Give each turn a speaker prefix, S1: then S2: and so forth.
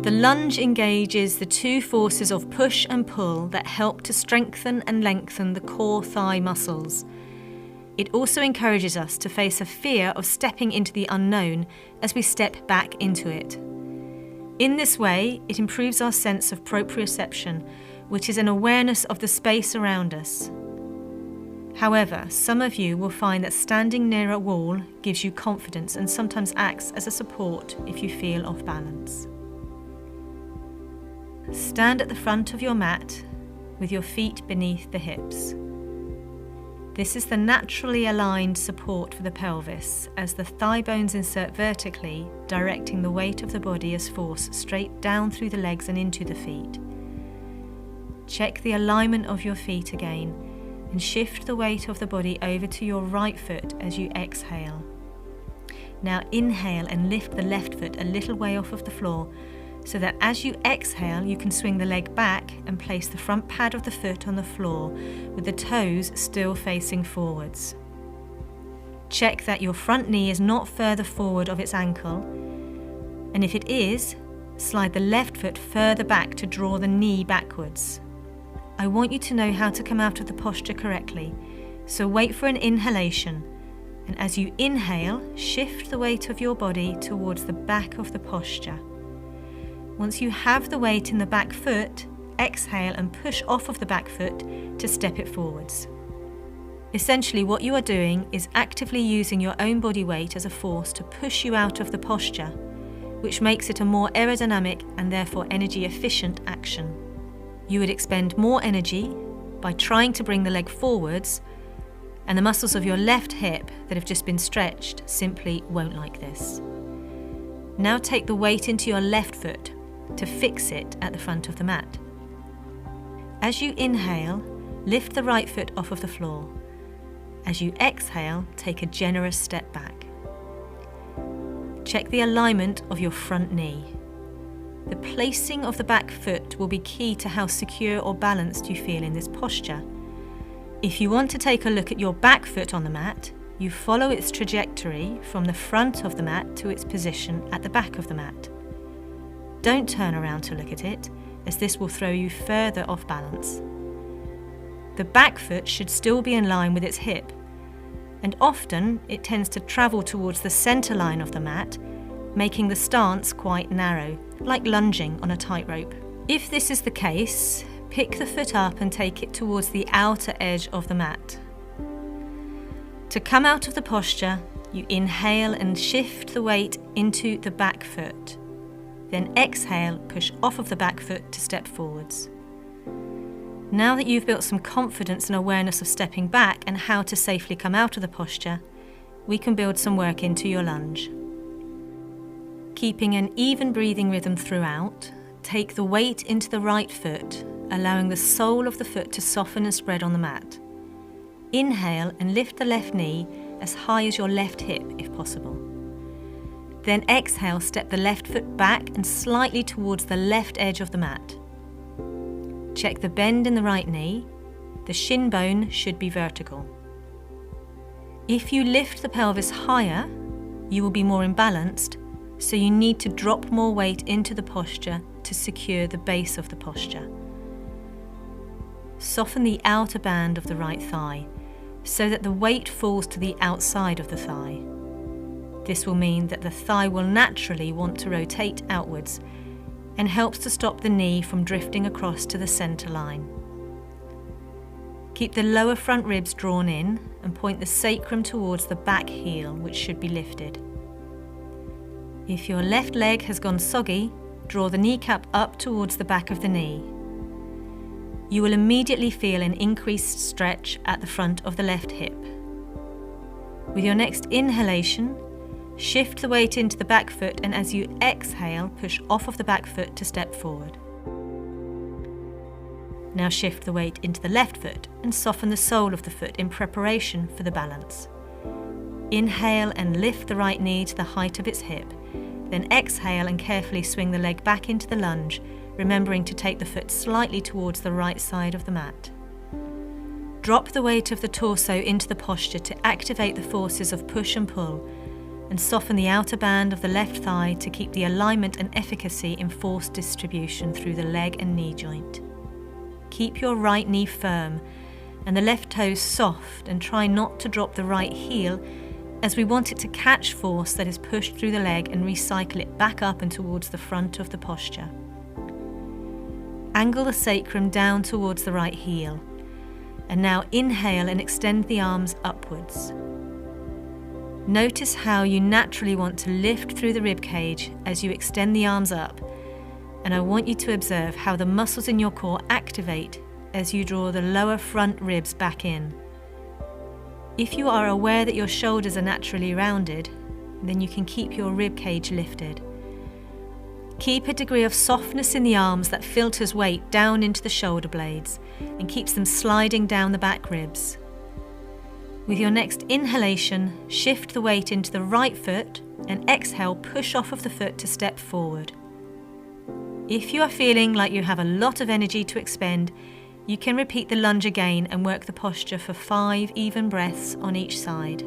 S1: The lunge engages the two forces of push and pull that help to strengthen and lengthen the core thigh muscles. It also encourages us to face a fear of stepping into the unknown as we step back into it. In this way, it improves our sense of proprioception, which is an awareness of the space around us. However, some of you will find that standing near a wall gives you confidence and sometimes acts as a support if you feel off balance. Stand at the front of your mat with your feet beneath the hips. This is the naturally aligned support for the pelvis as the thigh bones insert vertically, directing the weight of the body as force straight down through the legs and into the feet. Check the alignment of your feet again and shift the weight of the body over to your right foot as you exhale. Now inhale and lift the left foot a little way off of the floor, so that as you exhale, you can swing the leg back and place the front pad of the foot on the floor with the toes still facing forwards. Check that your front knee is not further forward of its ankle, and if it is, slide the left foot further back to draw the knee backwards. I want you to know how to come out of the posture correctly, so wait for an inhalation, and as you inhale, shift the weight of your body towards the back of the posture. Once you have the weight in the back foot, exhale and push off of the back foot to step it forwards. Essentially, what you are doing is actively using your own body weight as a force to push you out of the posture, which makes it a more aerodynamic and therefore energy efficient action. You would expend more energy by trying to bring the leg forwards, and the muscles of your left hip that have just been stretched simply won't like this. Now take the weight into your left foot to fix it at the front of the mat. As you inhale, lift the right foot off of the floor. As you exhale, take a generous step back. Check the alignment of your front knee. The placing of the back foot will be key to how secure or balanced you feel in this posture. If you want to take a look at your back foot on the mat, you follow its trajectory from the front of the mat to its position at the back of the mat. Don't turn around to look at it, as this will throw you further off balance. The back foot should still be in line with its hip, and often it tends to travel towards the centre line of the mat, making the stance quite narrow, like lunging on a tightrope. If this is the case, pick the foot up and take it towards the outer edge of the mat. To come out of the posture, you inhale and shift the weight into the back foot. Then exhale, push off of the back foot to step forwards. Now that you've built some confidence and awareness of stepping back and how to safely come out of the posture, we can build some work into your lunge. Keeping an even breathing rhythm throughout, take the weight into the right foot, allowing the sole of the foot to soften and spread on the mat. Inhale and lift the left knee as high as your left hip if possible. Then exhale, step the left foot back and slightly towards the left edge of the mat. Check the bend in the right knee. The shin bone should be vertical. If you lift the pelvis higher, you will be more imbalanced, so you need to drop more weight into the posture to secure the base of the posture. Soften the outer band of the right thigh so that the weight falls to the outside of the thigh. This will mean that the thigh will naturally want to rotate outwards and helps to stop the knee from drifting across to the centre line. Keep the lower front ribs drawn in and point the sacrum towards the back heel, which should be lifted. If your left leg has gone soggy, draw the kneecap up towards the back of the knee. You will immediately feel an increased stretch at the front of the left hip. With your next inhalation, shift the weight into the back foot, and as you exhale, push off of the back foot to step forward. Now shift the weight into the left foot and soften the sole of the foot in preparation for the balance. Inhale and lift the right knee to the height of its hip. Then exhale and carefully swing the leg back into the lunge, remembering to take the foot slightly towards the right side of the mat. Drop the weight of the torso into the posture to activate the forces of push and pull, and soften the outer band of the left thigh to keep the alignment and efficacy in force distribution through the leg and knee joint. Keep your right knee firm and the left toes soft, and try not to drop the right heel, as we want it to catch force that is pushed through the leg and recycle it back up and towards the front of the posture. Angle the sacrum down towards the right heel. And now inhale and extend the arms upwards. Notice how you naturally want to lift through the rib cage as you extend the arms up, and I want you to observe how the muscles in your core activate as you draw the lower front ribs back in. If you are aware that your shoulders are naturally rounded, then you can keep your rib cage lifted. Keep a degree of softness in the arms that filters weight down into the shoulder blades and keeps them sliding down the back ribs. With your next inhalation, shift the weight into the right foot, and exhale, push off of the foot to step forward. If you are feeling like you have a lot of energy to expend, you can repeat the lunge again and work the posture for 5 even breaths on each side.